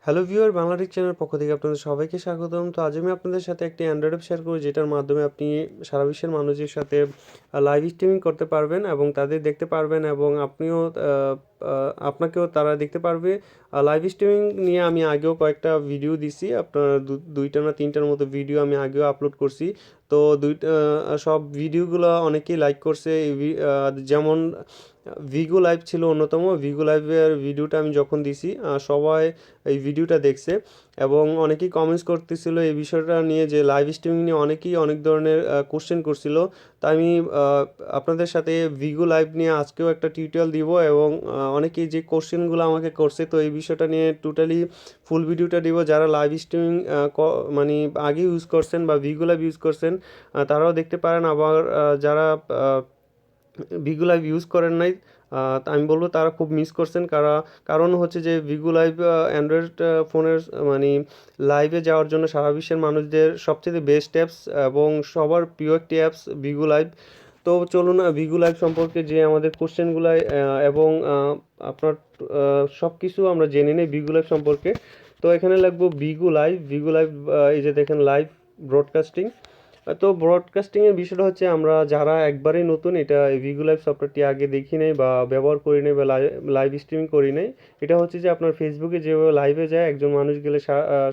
Hello viewer Bangla Tech চ্যানেলের পক্ষ থেকে আপনাদের সবাইকে স্বাগতম। তো আজ আমি আপনাদের সাথে একটি অ্যান্ড্রয়েড অ্যাপ শেয়ার করব, যেটার মাধ্যমে আপনি সারা বিশ্বের মানুষের সাথে লাইভ স্ট্রিমিং করতে পারবেন এবং তাদের দেখতে পারবেন, এবং আপনিও আপনাকেও তারা দেখতে পারবে। লাইভ স্ট্রিমিং নিয়ে আমি আগেও কয়েকটা ভিডিও দিছি, আপনার দুইটা না তিনটার মতো ভিডিও আমি আগেও আপলোড করছি। তো দুইটা সব ভিডিওগুলো অনেকেই লাইক করছে। যেমন ভিগো লাইভ ছিল অন্যতম। ভিগো লাইভের ভিডিওটা আমি যখন দিছি, সবাই এই ভিডিওটা দেখছে এবং অনেকেই কমেন্টস করতেছিল এই বিষয়টা নিয়ে, যে লাইভ স্ট্রিমিং নিয়ে অনেকেই অনেক ধরনের কোশ্চেন করছিল। তাই আমি আপনাদের সাথে ভিগো লাইভ নিয়ে আজকেও একটা টিউটোরিয়াল দিব, এবং অনেকেই যে কোশ্চেনগুলো আমাকে করছে, তো এই বিষয়টা নিয়ে টোটালি ফুল ভিডিওটা দিব। যারা লাইভ স্ট্রিমিং মানে আগে ইউজ করছেন বা ভিগো লাইভ ইউজ করছেন, তারাও দেখতে পারেন। আবার যারা ভিগো লাইভ ইউজ করেন নাই, তা আমি বলবো তারা খুব মিস করছেন। কারণ হচ্ছে যে ভিগো লাইভ অ্যান্ড্রয়েড ফোনের মানে লাইভে যাওয়ার জন্য সারা বিশ্বের মানুষদের সবচেয়ে বেস্ট অ্যাপস এবং সবার প্রিয় একটি অ্যাপস ভিগো লাইভ। তো চলুন ভিগো লাইভ সম্পর্কে যে আমাদের কোশ্চেনগুলাই এবং আপনার সব কিছু আমরা জেনে নিই ভিগো লাইভ সম্পর্কে। তো এখানে লাগবো ভিগো লাইভ। ভিগো লাইভ এই যে দেখেন লাইভ ব্রডকাস্টিং। তো ব্রডকাস্টিংয়ের বিষয়টা হচ্ছে, আমরা যারা একবারেই নতুন, এটা ভিগো লাইভ সফটওয়্যারটি আগে দেখি নাই বা ব্যবহার করি নাই বা লাইভ স্ট্রিমিং করি নাই। এটা হচ্ছে যে আপনার ফেসবুকে যেভাবে লাইভে যায় একজন মানুষ গেলে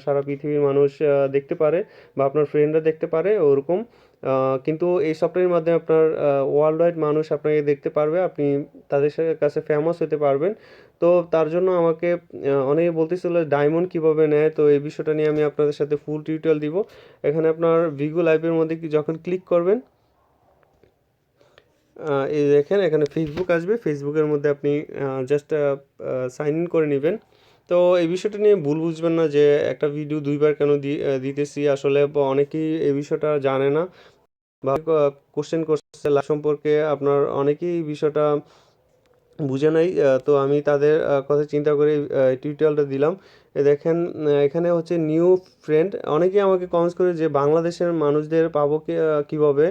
সারা পৃথিবীর মানুষ দেখতে পারে বা আপনার ফ্রেন্ডরা দেখতে পারে ওরকম। কিন্তু এই সফটওয়্যারের মাধ্যমে আপনার ওয়ার্ল্ড ওয়াইড মানুষ আপনাকে দেখতে পারবে, আপনি তাদের কাছে ফেমাস হতে পারবেন। তো তার জন্য আমাকে অনেকে বলতেছিল ডায়মন্ড কীভাবে নেয়, তো এই বিষয়টা নিয়ে আমি আপনাদের সাথে ফুল টিউটোরিয়াল দিব। এখানে আপনার ভিগো লাইভের মধ্যে যখন ক্লিক করবেন, এই দেখেন এখানে ফেসবুক আসবে। ফেসবুকের মধ্যে আপনি জাস্ট সাইন ইন করে নেবেন। তো এই বিষয়টা নিয়ে ভুল বুঝবেন না যে একটা ভিডিও দুইবার কেন দিতেছি, আসলে অনেকেই এই বিষয়টা জানে না বা কোশ্চেন করছে লাইভ সম্পর্কে। আপনার অনেকেই এই বিষয়টা বুঝে নাই। তো আমি তাদের কথা চিন্তা করে টিউটোরিয়ালটা দিলাম। দেখেন এখানে হচ্ছে নিউ ফ্রেন্ড। অনেকেই আমাকে কমেন্টস করে যে বাংলাদেশের মানুষদের পাবো কীভাবে।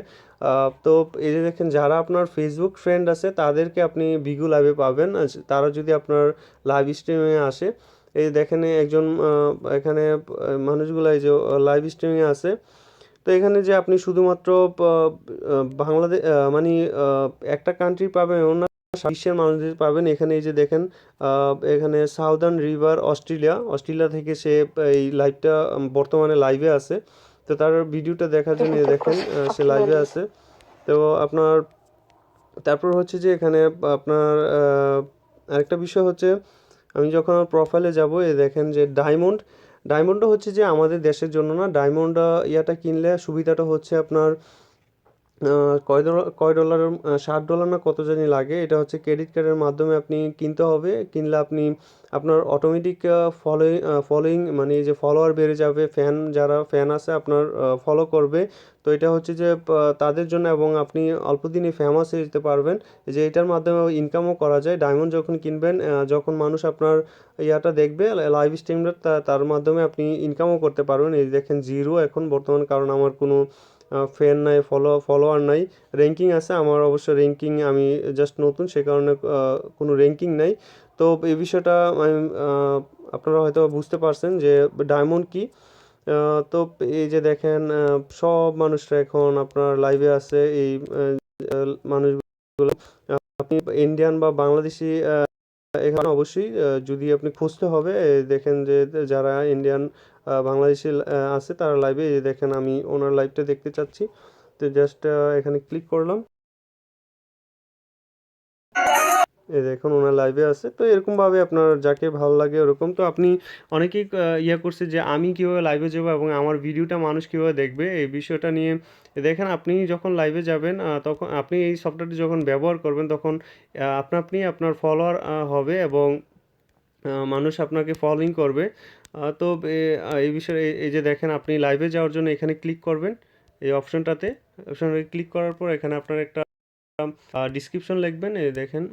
তো এই যে দেখেন, যারা আপনার ফেসবুক ফ্রেন্ড আছে তাদেরকে আপনি ভিগো লাইভে পাবেন, তারা যদি আপনার লাইভ স্ট্রিমে আসে। এই দেখেন একজন এখানে মানুষগুলো এই যে লাইভ স্ট্রিমিংয়ে আছে। তো এখানে যে আপনি শুধুমাত্র বাংলাদেশ মানে একটা কান্ট্রি পাবেন এমন না, বিশ্বের মানুষদের পাবেন। এখানে এই যে দেখেন এখানে সাউদার্ন রিভার অস্ট্রেলিয়া থেকে সে এই লাইভটা বর্তমানে লাইভে আছে। তো তার ভিডিওটা দেখার জন্য এই দেখেন সে লাইভে আছে। তো আপনার তারপর হচ্ছে যে এখানে আপনার আরেকটা বিষয় হচ্ছে, আমি যখন আমার প্রোফাইলে যাব, এই দেখেন যে ডায়মন্ডটা হচ্ছে যে আমাদের দেশের জন্য না। ডায়মন্ড ইয়াটা কিনলে সুবিধাটা হচ্ছে আপনার কয় ডলার, $60 না কত জানি লাগে। এটা হচ্ছে ক্রেডিট কার্ডের মাধ্যমে আপনি কিনতে হবে। কিনলে আপনি আপনার অটোমেটিক ফলোয়িং মানে এই যে ফলোয়ার বেড়ে যাবে, যারা ফ্যান আছে আপনার ফলো করবে। তো এটা হচ্ছে যে তাদের জন্য, এবং আপনি অল্প দিনে ফেমাস হয়ে যেতে পারবেন। যে এটার মাধ্যমে ইনকামও করা যায়। ডায়মন্ড যখন কিনবেন, যখন মানুষ আপনার ইয়াটা দেখবে লাইভ স্ট্রিমটা, তার মাধ্যমে আপনি ইনকামও করতে পারবেন। এই দেখেন জিরো এখন বর্তমান, কারণ আমার কোনো ফ্যান নাই, ফলোয়ার নাই। র্যাঙ্কিং আছে আমার, অবশ্য র্যাঙ্কিং আমি জাস্ট নতুন, সে কারণে কোনো র্যাঙ্কিং নাই। তো এই বিষয়টা আমি আপনারা হয়তো বুঝতে পারছেন যে ডায়মন্ড কি। তো এই যে দেখেন সব মানুষরা এখন আপনার লাইভে আছে। এই মানুষগুলো আপনি ইন্ডিয়ান বা বাংলাদেশি এখানে অবশ্যই যদি আপনি খুঁজতে হবে। দেখেন যে যারা ইন্ডিয়ান বাংলাদেশি আছে তারা লাইভে, দেখেন আমি ওনার লাইভটা দেখতে চাচ্ছি। তো জাস্ট এখানে ক্লিক করলাম, এই দেখুন ওনার লাইভে আছে। তো এরকমভাবে আপনার যাকে ভালো লাগে ওরকম। তো আপনি অনেকেই ইয়ে করছে যে আমি কীভাবে লাইভে যাবো এবং আমার ভিডিওটা মানুষ কীভাবে দেখবে, এই বিষয়টা নিয়ে দেখেন। আপনি যখন লাইভে যাবেন, তখন আপনি এই সফটওয়্যারটি যখন ব্যবহার করবেন, তখন আপনি আপনার ফলোয়ার হবে এবং মানুষ আপনাকে ফলোইং করবে। তো এই বিষয়ে এই যে দেখেন, আপনি লাইভে যাওয়ার জন্য এখানে ক্লিক করবেন এই অপশনটাতে ক্লিক করার পর এখানে আপনার একটা ডিসক্রিপশন লিখবেন। এই দেখেন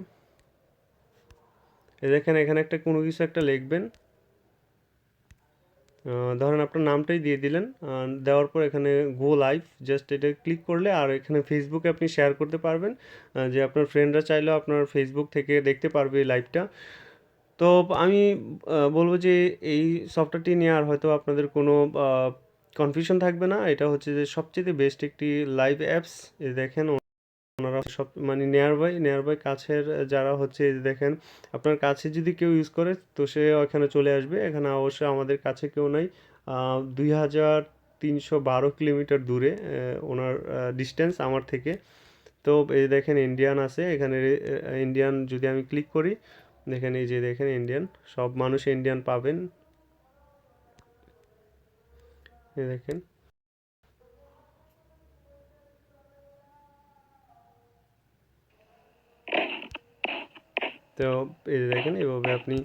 এখানে একটা কোনো কিছু একটা লিখবেন। ধরেন আপনার নামটাই দিয়ে দিলেন। দেওয়ার পর এখানে গো লাইভ, জাস্ট এটা ক্লিক করলে আর এখানে ফেসবুকে আপনি শেয়ার করতে পারবেন, যে আপনার ফ্রেন্ডরা চাইলেও আপনার ফেসবুক থেকে দেখতে পারবে এই লাইভটা। তো আমি বলব যে এই সফটওয়্যারটি নিয়ে আর হয়তো আপনাদের কোনো কনফিউশন থাকবে না। এটা হচ্ছে যে সবচেয়ে বেস্ট একটি লাইভ অ্যাপস। এই দেখেন ওনারা সব মানে নিয়ারবাই কাছের যারা হচ্ছে এই যে দেখেন আপনার কাছে যদি কেউ ইউজ করে তো সে ওখানে চলে আসবে। এখানে অবশ্যই আমাদের কাছে কেউ নাই। 2312 কিলোমিটার দূরে ওনার ডিস্টেন্স আমার থেকে। তো এই দেখেন ইন্ডিয়ান আছে এখানে। ইন্ডিয়ান যদি আমি ক্লিক করি, দেখেন এই যে দেখেন ইন্ডিয়ান, সব মানুষ ইন্ডিয়ান পাবেন। এই দেখেন। তো এই যে দেখেন এভাবে আপনি,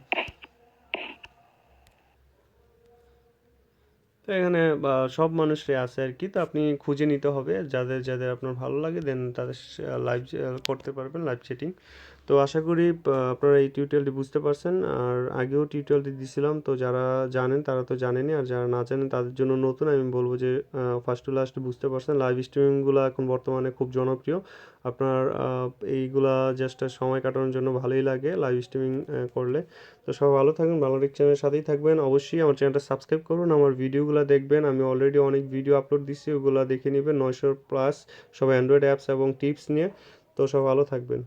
তো এখানে সব মানুষরাই আছে আর কি। তো আপনি খুঁজে নিতে হবে যাদের যাদের আপনার ভালো লাগে, দেন তাদের লাইভ করতে পারবেন, লাইভ চ্যাটিং। তো আশা করি আপনারা এই টিউটোরিয়ালটি বুঝতে পারছেন। আর আগেও টিউটোরিয়ালটি দিছিলাম, তো যারা জানেন তারা তো জানেনই, আর যারা না জানেন তাদের জন্য নতুন আমি বলবো যে ফার্স্ট টু লাস্ট বুঝতে পারছেন। লাইভ স্ট্রিমিংগুলো এখন বর্তমানে খুব জনপ্রিয়। আপনার এইগুলা জাস্ট সময় কাটানোর জন্য ভালোই লাগে লাইভ স্ট্রিমিং করলে। তো সবাই ভালো থাকবেন, বাংলাদেশ চ্যানেলের সাথেই থাকবেন। অবশ্যই আমার চ্যানেলটা সাবস্ক্রাইব করুন, আমার ভিডিওগুলো দেখবেন। আমি অলরেডি অনেক ভিডিও আপলোড দিচ্ছি, ওগুলো দেখে নেবেন। 900 প্লাস সব অ্যান্ড্রয়েড অ্যাপস এবং টিপস নিয়ে। তো সব ভালো থাকবেন।